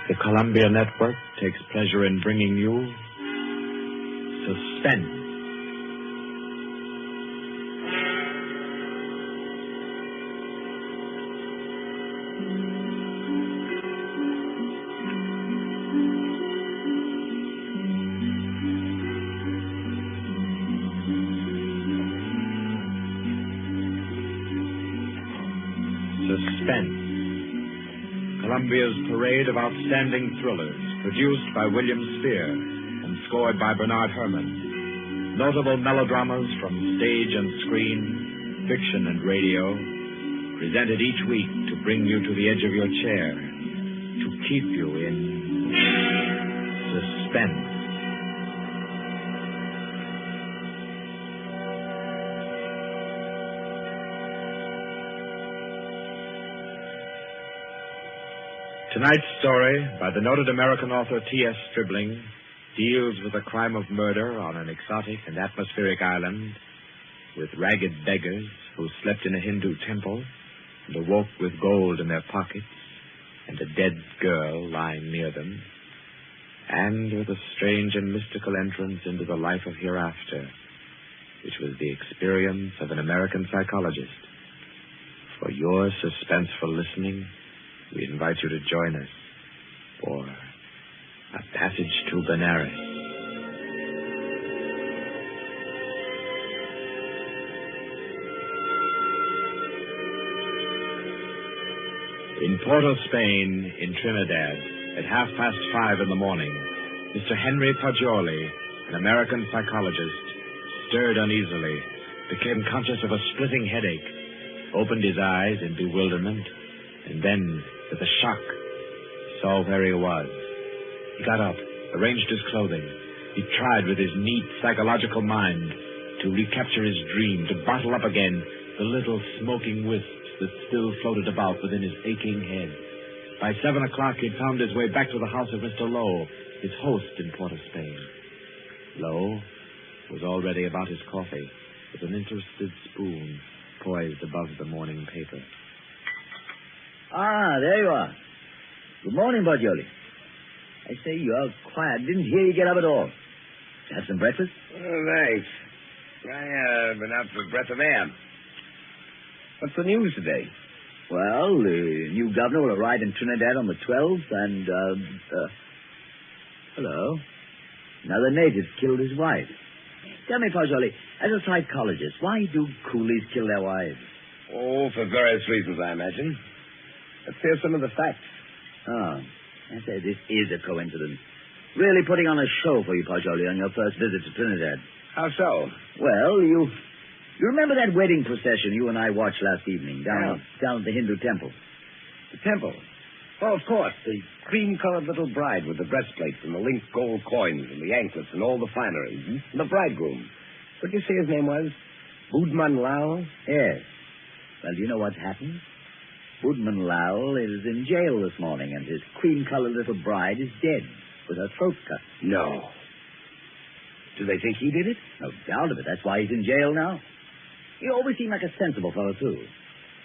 The Columbia Network takes pleasure in bringing you Suspense. Suspense. Columbia's parade of outstanding thrillers, produced by William Spear and scored by Bernard Herrmann. Notable melodramas from stage and screen, fiction and radio, presented each week to bring you to the edge of your chair, to keep you in suspense. Tonight's story, by the noted American author T.S. Stribling, deals with the crime of murder on an exotic and atmospheric island, with ragged beggars who slept in a Hindu temple and awoke with gold in their pockets and a dead girl lying near them, and with a strange and mystical entrance into the life of hereafter, which was the experience of an American psychologist. For your suspenseful listening, we invite you to join us for A Passage to Benares. In Porto, Spain, in Trinidad, at 5:30 in the morning, Mr. Henry Poggioli, an American psychologist, stirred uneasily, became conscious of a splitting headache, opened his eyes in bewilderment, and then, with a shock, saw where he was. He got up, arranged his clothing. He tried with his neat psychological mind to recapture his dream, to bottle up again the little smoking wisps that still floated about within his aching head. By 7 o'clock, he'd found his way back to the house of Mr. Lowe, his host in Port of Spain. Lowe was already about his coffee, with an interested spoon poised above the morning paper. Ah, there you are. Good morning, Poggioli. I say, you're quiet. Didn't hear you get up at all. Have some breakfast? Oh, thanks. I've been out for a breath of air. What's the news today? Well, the new governor will arrive in Trinidad on the 12th, and, hello. Another native killed his wife. Tell me, Poggioli, as a psychologist, why do coolies kill their wives? Oh, for various reasons, I imagine. Let's hear some of the facts. Oh, I say, this is a coincidence. Really putting on a show for you, Poggioli, on your first visit to Trinidad. How so? Well, you remember that wedding procession you and I watched last evening down at the Hindu temple? The temple? Oh, of course. The cream-colored little bride with the breastplates and the linked gold coins and the anklets and all the finery. Mm-hmm. And the bridegroom. What did you say his name was? Budman Lal? Yes. Well, do you know what's happened? Budman Lal is in jail this morning, and his cream-colored little bride is dead with her throat cut. No. Do they think he did it? No doubt of it. That's why he's in jail now. He always seemed like a sensible fellow, too.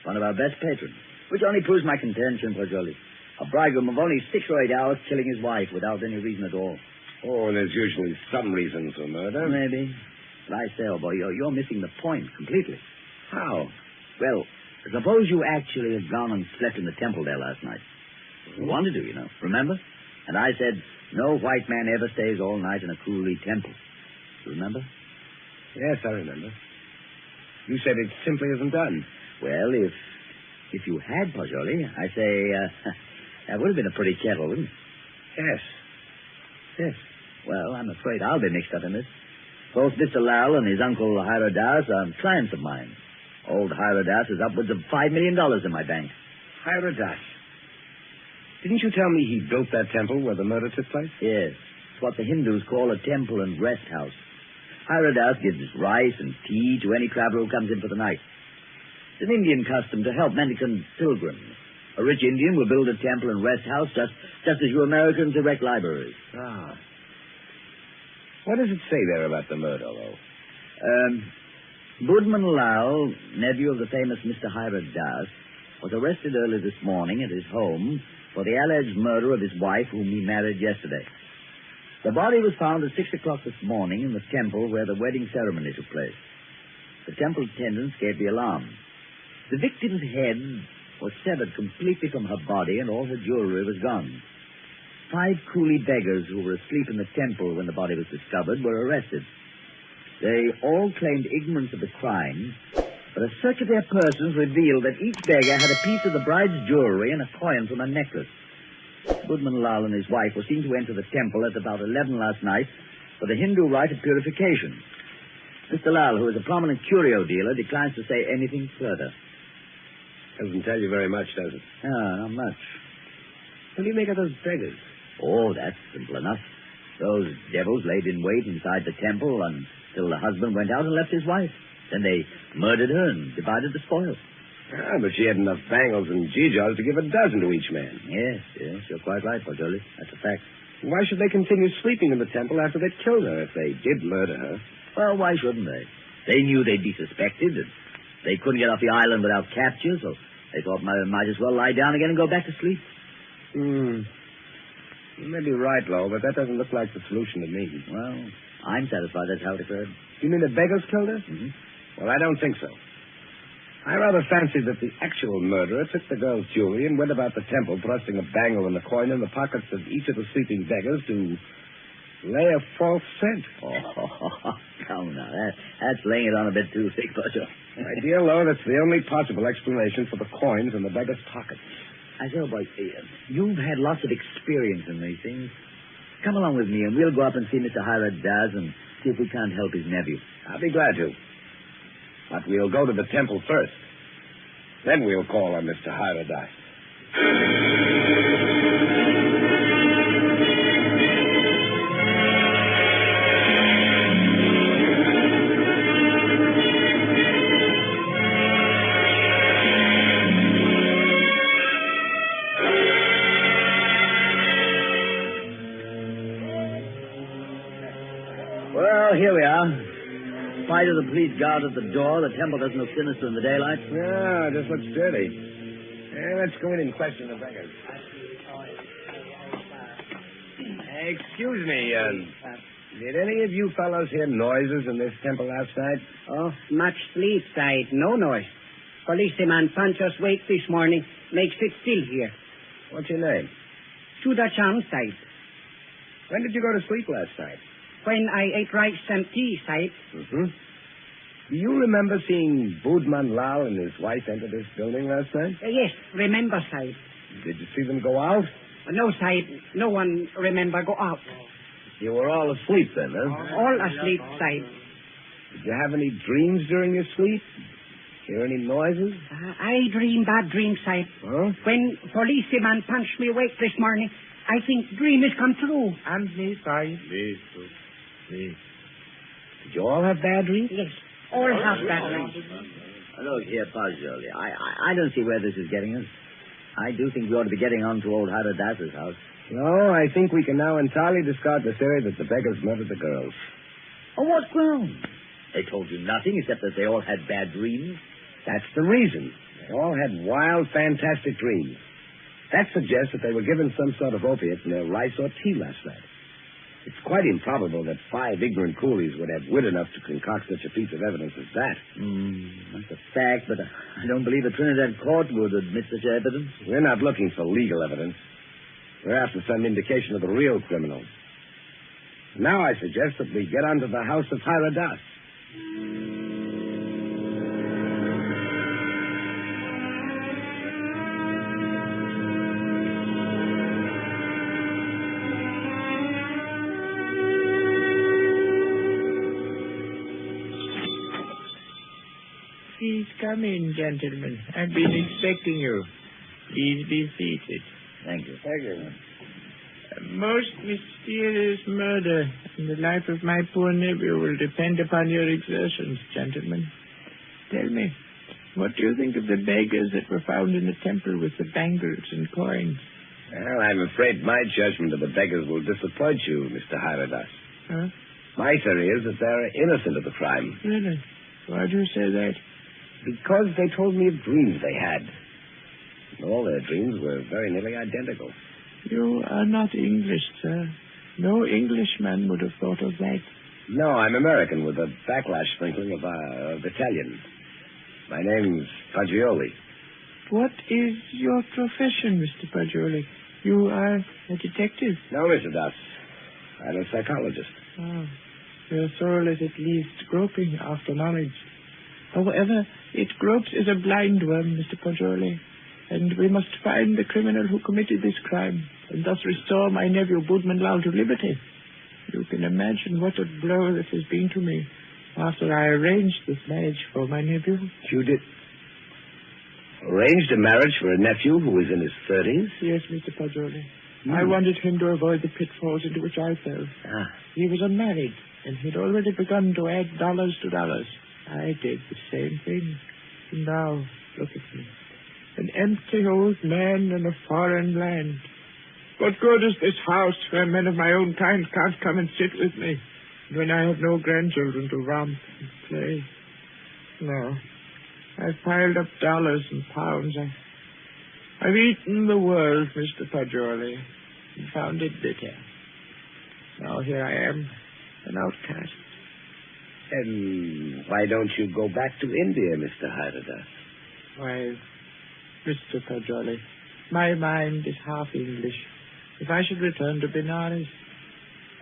One of our best patrons. Which only proves my contention, Poggioli. A bridegroom of only 6 or 8 hours killing his wife without any reason at all. Oh, there's usually some reason for murder. Maybe. But I say, oh boy, you're missing the point completely. How? Well, suppose you actually had gone and slept in the temple there last night. You wanted to, you know. Remember? And I said, no white man ever stays all night in a coolie temple. You remember? Yes, I remember. You said it simply isn't done. Well, if you had, Poggioli, I say, that would have been a pretty kettle, wouldn't it? Yes. Yes. Well, I'm afraid I'll be mixed up in this. Both Mr. Lal and his uncle Hiradas are clients of mine. Old Hiradas has upwards of $5 million in my bank. Hiradas? Didn't you tell me he built that temple where the murder took place? Yes. It's what the Hindus call a temple and rest house. Hiradas gives rice and tea to any traveler who comes in for the night. It's an Indian custom to help mendicant pilgrims. A rich Indian will build a temple and rest house just as you Americans erect libraries. Ah. What does it say there about the murder, though? Budman Lal, nephew of the famous Mr. Hiradas, was arrested early this morning at his home for the alleged murder of his wife, whom he married yesterday. The body was found at 6 o'clock this morning in the temple where the wedding ceremony took place. The temple attendants gave the alarm. The victim's head was severed completely from her body and all her jewelry was gone. 5 coolie beggars who were asleep in the temple when the body was discovered were arrested. They all claimed ignorance of the crime, but a search of their persons revealed that each beggar had a piece of the bride's jewelry and a coin from a necklace. Budman Lal and his wife were seen to enter the temple at about 11 last night for the Hindu rite of purification. Mr. Lal, who is a prominent curio dealer, declines to say anything further. Doesn't tell you very much, does it? Not much. What do you make of those beggars? Oh, that's simple enough. Those devils laid in wait inside the temple until the husband went out and left his wife. Then they murdered her and divided the spoils. Ah, but she had enough bangles and geegaws to give a dozen to each man. Yes, you're quite right, Pajoli. That's a fact. Why should they continue sleeping in the temple after they'd killed her if they did murder her? Well, why shouldn't they? They knew they'd be suspected, and they couldn't get off the island without capture, so they thought might as well lie down again and go back to sleep. You may be right, Lo, but that doesn't look like the solution to me. Well, I'm satisfied that's how it occurred. You mean the beggars killed her? Mm-hmm. Well, I don't think so. I rather fancy that the actual murderer took the girl's jewelry and went about the temple thrusting a bangle and a coin in the pockets of each of the sleeping beggars to lay a false scent. Oh, come now. That's laying it on a bit too thick, Butcher. My dear Lo, that's the only possible explanation for the coins in the beggars' pockets. I say, boy, you've had lots of experience in these things. Come along with me, and we'll go up and see Mr. Hiram Daz and see if we can't help his nephew. I'll be glad to. But we'll go to the temple first. Then we'll call on Mr. Hiradas. Well, here we are. In spite of the police guard at the door, the temple doesn't look sinister in the daylight. No, it just looks dirty. Let's go in and question the beggars. Excuse me, did any of you fellows hear noises in this temple last night? Oh, much sleep, Side. No noise. Policeman Pancho's wake this morning makes it still here. What's your name? Chudacham, Side. When did you go to sleep last night? When I ate rice and tea, Side. Mm-hmm. Do you remember seeing Budman Lal and his wife enter this building last night? Yes, remember, Side. Did you see them go out? No, Side. No one remember go out. You were all asleep then, huh? All asleep, Side. Did you have any dreams during your sleep? Hear any noises? I dream bad dreams, Side. Huh? When policeman punched me awake this morning, I think dream has come true. And me, Side. Me. Did you all have bad dreams? Yes, all have bad dreams. Look here, Pajoli. I don't see where this is getting us. I do think we ought to be getting on to old Haradas's house. No, I think we can now entirely discard the theory that the beggars murdered the girls. On what ground? They told you nothing except that they all had bad dreams. That's the reason. They all had wild, fantastic dreams. That suggests that they were given some sort of opiate in their rice or tea last night. It's quite improbable that 5 ignorant coolies would have wit enough to concoct such a piece of evidence as that. That's a fact, but I don't believe a Trinidad court would admit such evidence. We're not looking for legal evidence. We're after some indication of the real criminal. Now I suggest that we get onto the house of Hiradas. Please come in, gentlemen. I've been expecting you. Please be seated. Thank you. Thank you. A most mysterious murder, and the life of my poor nephew will depend upon your exertions, gentlemen. Tell me, what do you think of the beggars that were found in the temple with the bangles and coins? Well, I'm afraid my judgment of the beggars will disappoint you, Mr. Hiradas. Huh? My theory is that they're innocent of the crime. Really? Why do you say that? Because they told me of dreams they had. All their dreams were very nearly identical. You are not English, sir. No Englishman would have thought of that. No, I'm American with a backlash sprinkling of Italian. My name's Fagioli. What is your profession, Mr. Paggioli? You are a detective? No, Mr. Das. I'm a psychologist. Oh, your soul is at least groping after knowledge. However, it gropes as a blind worm, Mr. Paggioli, and we must find the criminal who committed this crime and thus restore my nephew Boodman Lau to liberty. You can imagine what a blow this has been to me after I arranged this marriage for my nephew. You did? Arranged a marriage for a nephew who was in his 30s? Yes, Mr. Paggioli. I wanted him to avoid the pitfalls into which I fell. He was unmarried, and he'd already begun to add dollars to dollars. I did the same thing. And now, look at me. An empty old man in a foreign land. What good is this house where men of my own kind can't come and sit with me, when I have no grandchildren to romp and play? No. I've piled up dollars and pounds. I've eaten the world, Mr. Paggioli, and found it bitter. Now here I am, an outcast. And why don't you go back to India, Mr. Hyderdas? Why, Mr. Paggioli, my mind is half English. If I should return to Benares,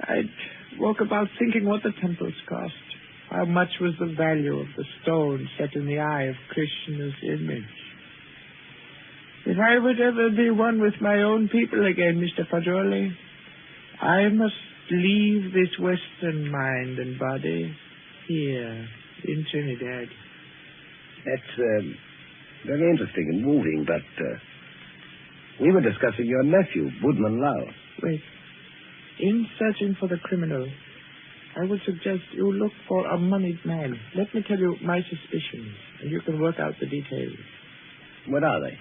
I'd walk about thinking what the temples cost. How much was the value of the stone set in the eye of Krishna's image? If I would ever be one with my own people again, Mr. Paggioli, I must leave this Western mind and body here in Trinidad. That's very interesting and moving, but we were discussing your nephew, Boodman Lau. Wait. In searching for the criminal, I would suggest you look for a moneyed man. Let me tell you my suspicions, and you can work out the details. What are they?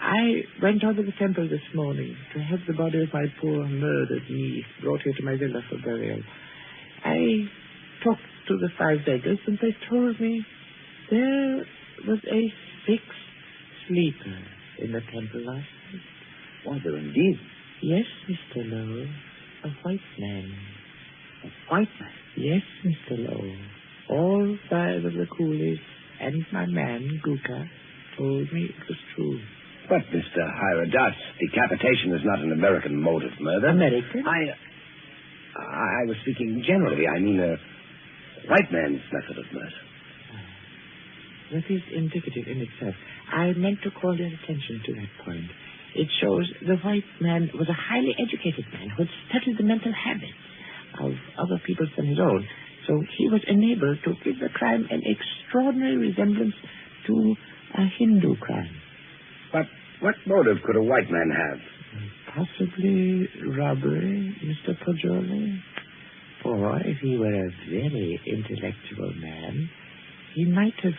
I went out to the temple this morning to have the body of my poor murdered niece brought here to my villa for burial. I talked to the 5 beggars, and they told me there was a 6th sleeper in the temple last night. Was there indeed? Yes, Mr. Lowe. A white man. A white man? Yes, Mr. Lowe. All 5 of the coolies and my man, Guka, told me it was true. But, Mr. Hyderdas, decapitation is not an American mode of murder. American? I was speaking generally. I mean, a white man's method of murder. That is indicative in itself. I meant to call your attention to that point. It shows the white man was a highly educated man who had studied the mental habits of other people than his own. So he was enabled to give the crime an extraordinary resemblance to a Hindu crime. But what motive could a white man have? Possibly robbery, Mr. Paggioli. Or if he were a very intellectual man, he might have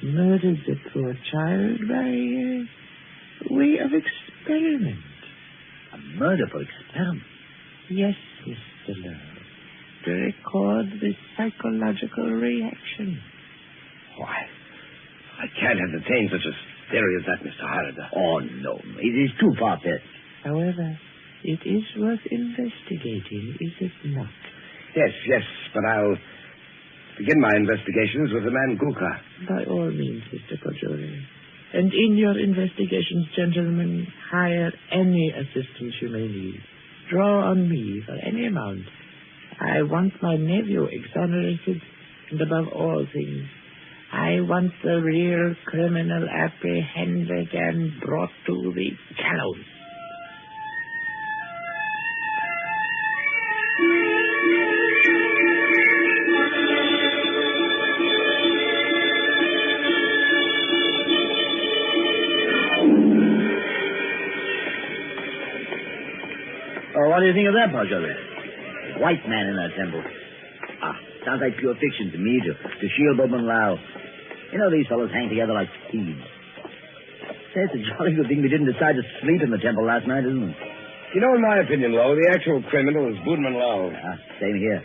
murdered the poor child by way of experiment. A murder for experiment? Yes, Mr. Lowe. To record the psychological reaction. Why, I can't entertain such a theory as that, Mr. Hyderdas. Oh, no. It is too far-fetched. However, it is worth investigating, is it not? Yes, but I'll begin my investigations with the man Guka. By all means, Mr. Paggioli. And in your investigations, gentlemen, hire any assistance you may need. Draw on me for any amount. I want my nephew exonerated, and above all things, I want the real criminal apprehended and brought to the gallows. Oh, what do you think of that, Paggioli? White man in that temple. Sounds like pure fiction to me, to shield Boodman Lau. You know, these fellows hang together like thieves. Say, it's a jolly good thing we didn't decide to sleep in the temple last night, isn't it? You know, in my opinion, Lowe, the actual criminal is Boodman Lau. Same here.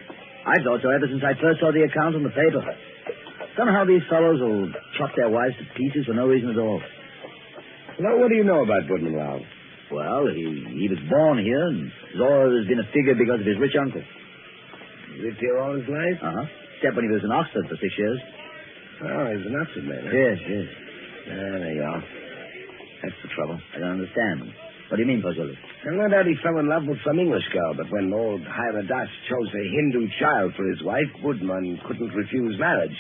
I thought so ever since I first saw the account in the paper. Somehow these fellows will chop their wives to pieces for no reason at all. Now, what do you know about Woodman Lau? Well, he was born here and has always been a figure because of his rich uncle. Lived here all his life? Uh-huh. Except when he was in Oxford for 6 years. Oh, he's an Oxford man, huh? Yes, yes. There you are. That's the trouble. I don't understand. What do you mean, Pajoli? Well, no doubt he fell in love with some English girl, but when old Hiradas chose a Hindu child for his wife, Woodman couldn't refuse marriage.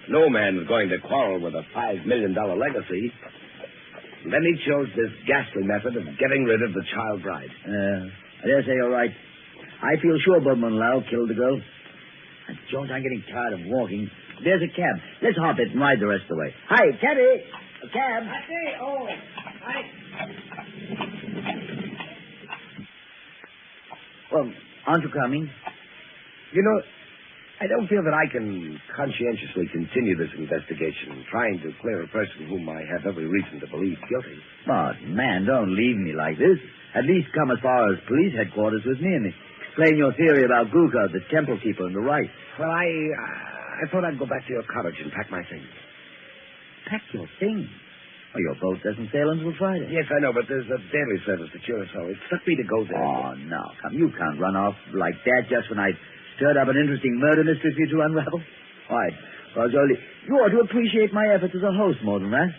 No man was going to quarrel with a $5 million legacy. And then he chose this ghastly method of getting rid of the child bride. I dare say you're right. I feel sure Woodman Lau killed the girl. And Jones, I'm getting tired of walking. There's a cab. Let's hop it and ride the rest of the way. Hi, cabby. A cab. I say, oh, Well, aren't you coming? You know, I don't feel that I can conscientiously continue this investigation, trying to clear a person whom I have every reason to believe guilty. But, man, don't leave me like this. At least come as far as police headquarters with me and explain your theory about Guka, the temple keeper, and the right. Well, I thought I'd go back to your cottage and pack my things. Pack your things? Oh, your boat doesn't sail until Friday. Yes, I know, but there's a daily service to Curacao. It struck me to go there. Oh, no. Come, you can't run off like that just when I stirred up an interesting murder mystery for you to unravel. Why, Pajoli, you ought to appreciate my efforts as a host more than that.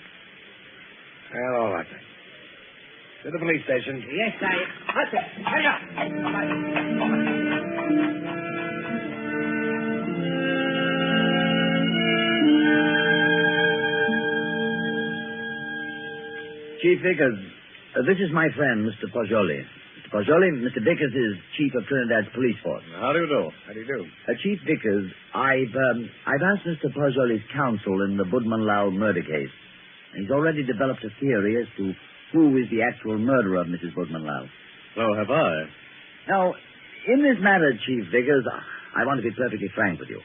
Well, all right, then. To the police station. yes, hurry up. Chief Vickers, this is my friend, Mr. Pajoli. Mr. Pajoli, Mr. Vickers is chief of Trinidad's police force. How do you do? How do you do? Chief Vickers, I've asked Mr. Pajoli's counsel in the Woodman Lau murder case. He's already developed a theory as to who is the actual murderer of Mrs. Woodman Lau. So have I. Now, in this matter, Chief Vickers, I want to be perfectly frank with you.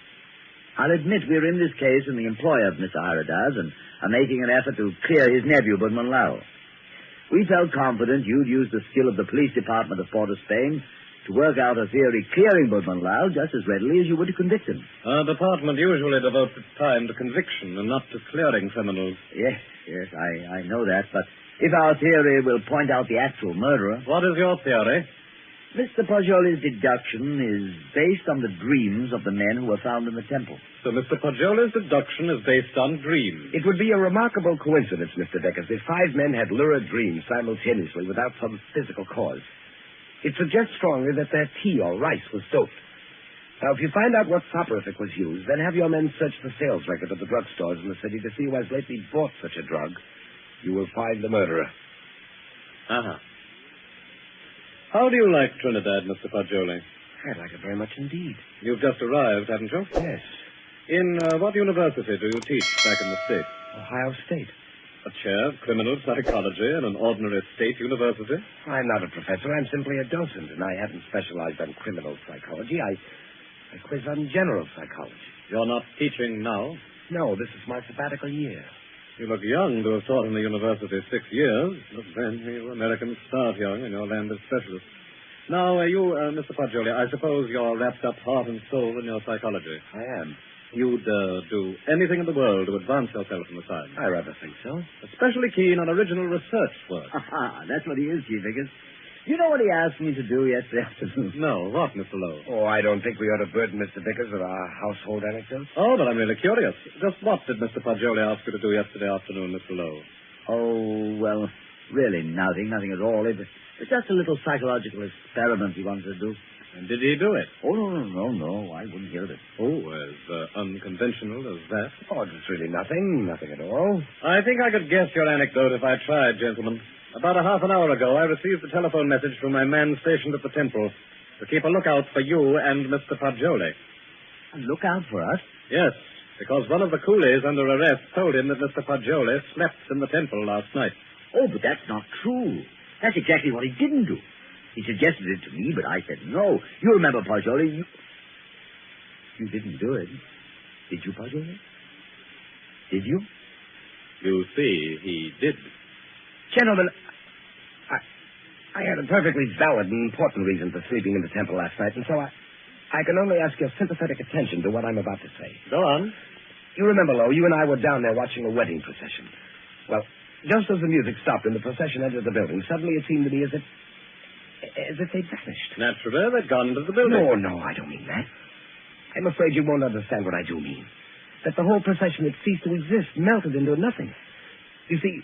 I'll admit we're in this case in the employ of Mr. Hiradas and are making an effort to clear his nephew, Woodman Lau. We felt confident you'd use the skill of the police department of Port of Spain to work out a theory clearing Woodman Lau just as readily as you would to convict him. Our department usually devotes its time to conviction and not to clearing criminals. Yes, I know that, but if our theory will point out the actual murderer... What is your theory? Mr. Pajoli's deduction is based on the dreams of the men who were found in the temple. So Mr. Pajoli's deduction is based on dreams. It would be a remarkable coincidence, Mr. Vickers, if 5 men had lurid dreams simultaneously without some physical cause. It suggests strongly that their tea or rice was doped. Now, if you find out what soporific was used, then have your men search the sales record of the drugstores in the city to see who has lately bought such a drug. You will find the murderer. Uh-huh. How do you like Trinidad, Mr. Pajoli? I'd like it very much indeed. You've just arrived, haven't you? Yes. In what university do you teach back in the States? Ohio State. A chair of criminal psychology in an ordinary state university? I'm not a professor. I'm simply a docent, and I haven't specialized on criminal psychology. I quiz on general psychology. You're not teaching now? No, this is my sabbatical year. You look young to have taught in the university 6 years. But then you Americans start young, and your land is specialist. Now, Mr. Pajoli, I suppose you're wrapped up heart and soul in your psychology. I am. You'd do anything in the world to advance yourself in the science. I rather think so. Especially keen on original research work. That's what he is, Chief Vickers. You know what he asked me to do yesterday afternoon? No, what, Mr. Lowe? Oh, I don't think we ought to burden Mr. Vickers with our household anecdotes. Oh, but I'm really curious. Just what did Mr. Pajoli ask you to do yesterday afternoon, Mr. Lowe? Oh, well, really nothing at all. It was just a little psychological experiment he wanted to do. And did he do it? Oh, no, I wouldn't hear of it. Oh, as unconventional as that? Oh, it's really nothing at all. I think I could guess your anecdote if I tried, gentlemen. About a half an hour ago, I received a telephone message from my man stationed at the temple to keep a lookout for you and Mr. Pajoli. A lookout for us? Yes, because one of the coolies under arrest told him that Mr. Pajoli slept in the temple last night. Oh, but that's not true. That's exactly what he didn't do. He suggested it to me, but I said no. You remember, Pajoli, you didn't do it. Did you, Pajoli? Did you? You see, he did. Gentlemen, I had a perfectly valid and important reason for sleeping in the temple last night, and so I can only ask your sympathetic attention to what I'm about to say. Go on. You remember, Lowe, you and I were down there watching a wedding procession. Well, just as the music stopped and the procession entered the building, suddenly it seemed to me as if they'd vanished. Naturally, they'd gone into the building. No, I don't mean that. I'm afraid you won't understand what I do mean. That the whole procession had ceased to exist, melted into nothing. You see,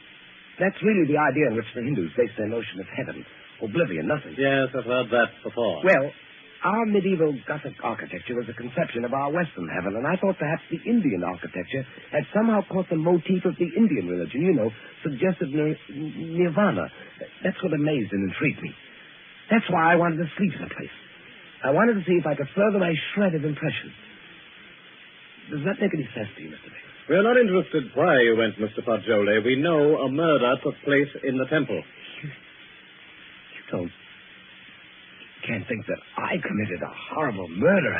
that's really the idea on which the Hindus base their notion of heaven. Oblivion, nothing. Yes, I've heard that before. Well, our medieval Gothic architecture was a conception of our Western heaven, and I thought perhaps the Indian architecture had somehow caught the motif of the Indian religion, suggested nirvana. That's what amazed and intrigued me. That's why I wanted to sleep in the place. I wanted to see if I could further my shred of impression. Does that make any sense to you, Mr. Baker? We're not interested why you went, Mr. Poggioli. We know a murder took place in the temple. You can't think that I committed a horrible murder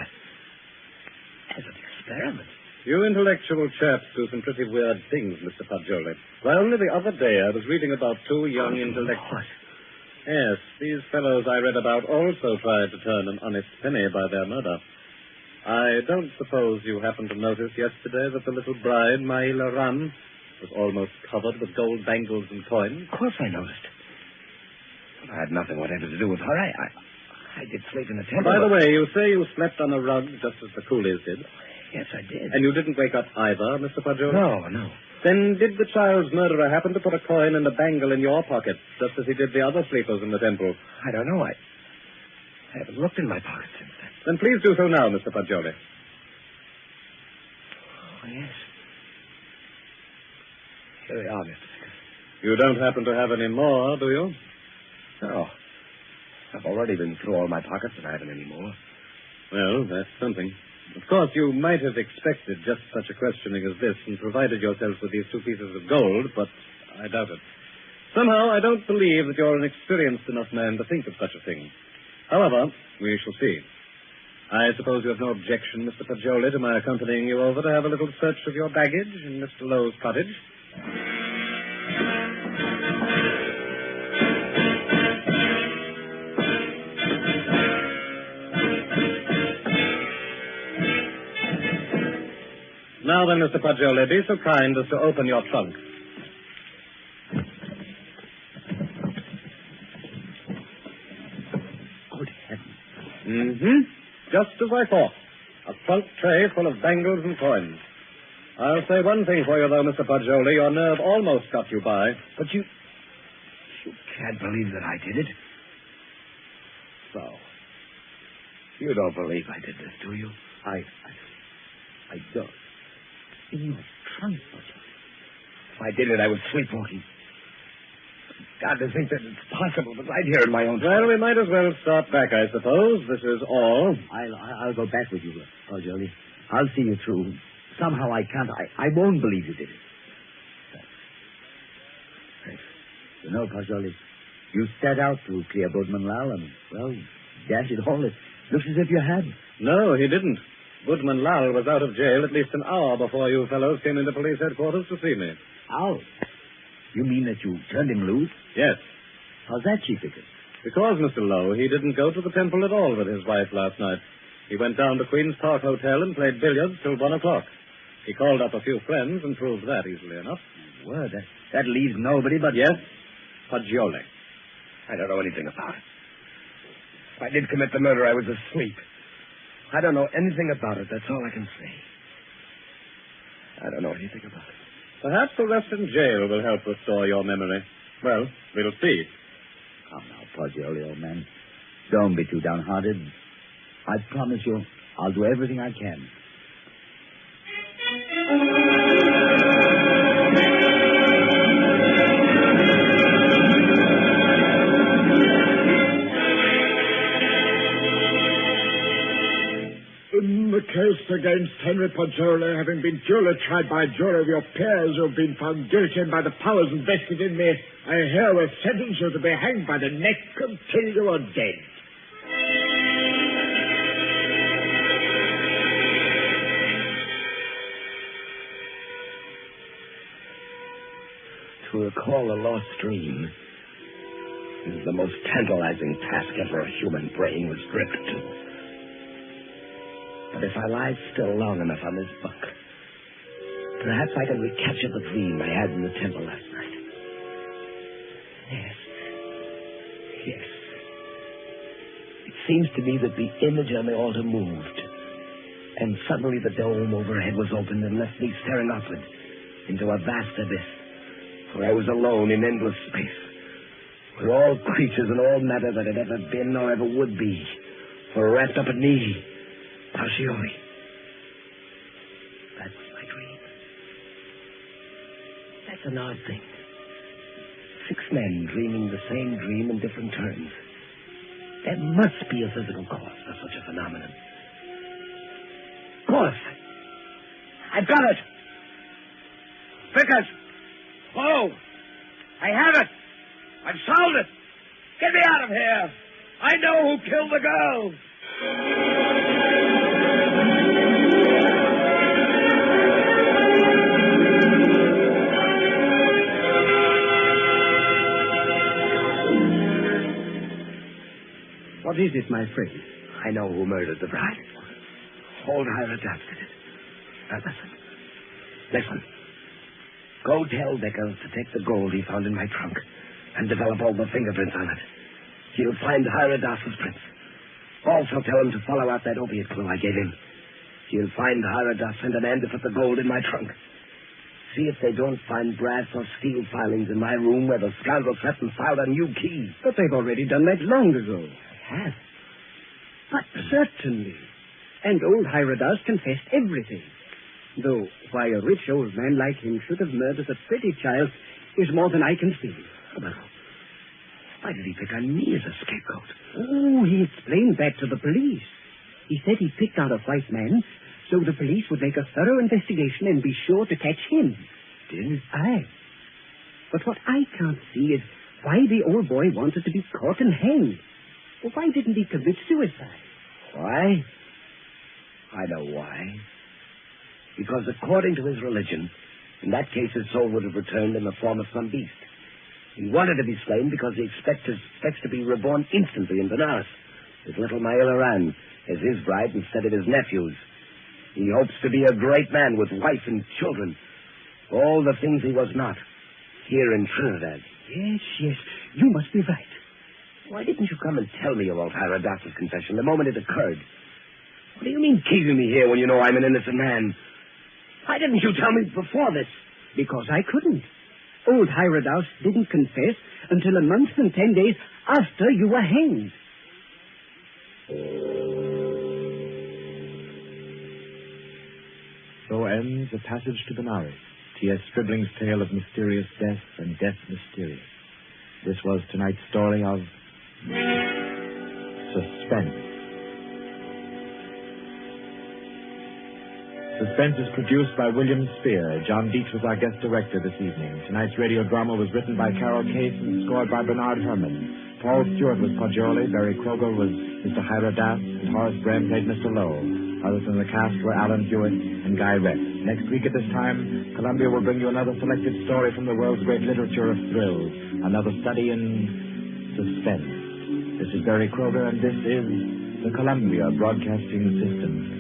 as an experiment. You intellectual chaps do some pretty weird things, Mr. Poggioli. Why, only the other day I was reading about two young intellectuals. Yes, these fellows I read about also tried to turn an honest penny by their murder. I don't suppose you happened to notice yesterday that the little bride, Maila Ram, was almost covered with gold bangles and coins? Of course I noticed. But I had nothing whatever to do with her. I did sleep in the temple. By the way, you say you slept on a rug just as the coolies did. Yes, I did. And you didn't wake up either, Mr. Poggioli? No. Then did the child's murderer happen to put a coin and a bangle in your pocket, just as he did the other sleepers in the temple? I don't know. I haven't looked in my pocket since then. Then please do so now, Mr. Poggioli. Oh, yes. Here we are, Mr. Vickers. You don't happen to have any more, do you? No. I've already been through all my pockets and I haven't any more. Well, that's something. Of course, you might have expected just such a questioning as this and provided yourself with these 2 pieces of gold, but I doubt it. Somehow, I don't believe that you're an experienced enough man to think of such a thing. However, we shall see. I suppose you have no objection, Mr. Poggioli, to my accompanying you over to have a little search of your baggage in Mr. Lowe's cottage. Now then, Mr. Poggioli, be so kind as to open your trunk. Good heavens. Mm-hmm. Just as I thought. A trunk tray full of bangles and coins. I'll say one thing for you, though, Mr. Poggioli. Your nerve almost got you by. But you can't believe that I did it. So, you don't believe I did this, do you? I don't. In your trunk, Poggioli. If I did it, I was sleepwalking. God, to think that it's possible, but right here in my own... Well, we might as well start back, I suppose. This is all. I'll go back with you, Poggioli. I'll see you through. Somehow I can't. I won't believe you did it. You know, Poggioli, you set out to clear Budman Lal, and, well, dash it all, it looks as if you had. No, he didn't. Budman Lal was out of jail at least an hour before you fellows came into police headquarters to see me. How? You mean that you turned him loose? Yes. How's that, Chief Vickers? Because, Mr. Lowe, he didn't go to the temple at all with his wife last night. He went down to Queen's Park Hotel and played billiards till 1 o'clock. He called up a few friends and proved that easily enough. Well, that leaves nobody but... Yes, Poggioli. I don't know anything about it. If I did commit the murder, I was asleep. I don't know anything about it. That's all I can say. I don't know anything about it. Perhaps arrest in jail will help restore your memory. Well, we'll see. Come now, Poggioli, old man. Don't be too downhearted. I promise you, I'll do everything I can. In the case against Henry Poggioli, having been duly tried by a jury of your peers who have been found guilty and by the powers invested in me, I herewith sentence you to be hanged by the neck until you are dead. To recall a lost dream is the most tantalizing task ever a human brain was driven to. But if I lie still long enough on this book, perhaps I can recapture the dream I had in the temple last night. Yes. Yes. It seems to me that the image on the altar moved. And suddenly the dome overhead was opened and left me staring upward into a vast abyss. For I was alone in endless space, where all creatures and all matter that had ever been or ever would be were wrapped up in me, Pacioli. That was my dream. That's an odd thing. 6 men dreaming the same dream in different terms. There must be a physical cause for such a phenomenon. Of course. I've got it. Vickers. Oh, I have it. I've solved it. Get me out of here. I know who killed the girl. What is it, my friend? I know who murdered the bride. Old Hiradas did it. Now listen. Go tell Vickers to take the gold he found in my trunk and develop all the fingerprints on it. He'll find Hiradas's prints. Also tell him to follow out that opiate clue I gave him. He'll find Hiradas and a man to put the gold in my trunk. See if they don't find brass or steel filings in my room where the scoundrel sat and filed a new key. But they've already done that long ago. Have? But certainly. And old Hiradas confessed everything. Though why a rich old man like him should have murdered a pretty child is more than I can see. Well, why did he pick on me as a scapegoat? Oh, he explained that to the police. He said he picked out a white man so the police would make a thorough investigation and be sure to catch him. Did? Aye. But what I can't see is why the old boy wanted to be caught and hanged. Well, why didn't he commit suicide? Why? I know why. Because according to his religion, in that case his soul would have returned in the form of some beast. He wanted to be slain because he expects to be reborn instantly in Benares, with little Maila Ran as his bride instead of his nephew's. He hopes to be a great man with wife and children. All the things he was not, here in Trinidad. Yes, you must be right. Why didn't you come and tell me about Hiradas's confession the moment it occurred? What do you mean keeping me here when you know I'm an innocent man? Why didn't you tell me before this? Because I couldn't. Old Hiradas didn't confess until a month and 10 days after you were hanged. So ends A Passage to Benares, T.S. Scribling's tale of mysterious death and death mysterious. This was tonight's story of Suspense. Suspense is produced by William Spear. John Dietz was our guest director this evening. Tonight's radio drama was written by Carol Case and scored by Bernard Herrmann. Paul Stewart was Poggioli, Barry Kroger was Mr. Hiradas, and Horace Brem played Mr. Lowe. Others in the cast were Alan Hewitt and Guy Rex. Next week at this time, Columbia will bring you another selected story from the world's great literature of thrills, another study in suspense. This is Barry Kroger, and this is the Columbia Broadcasting System.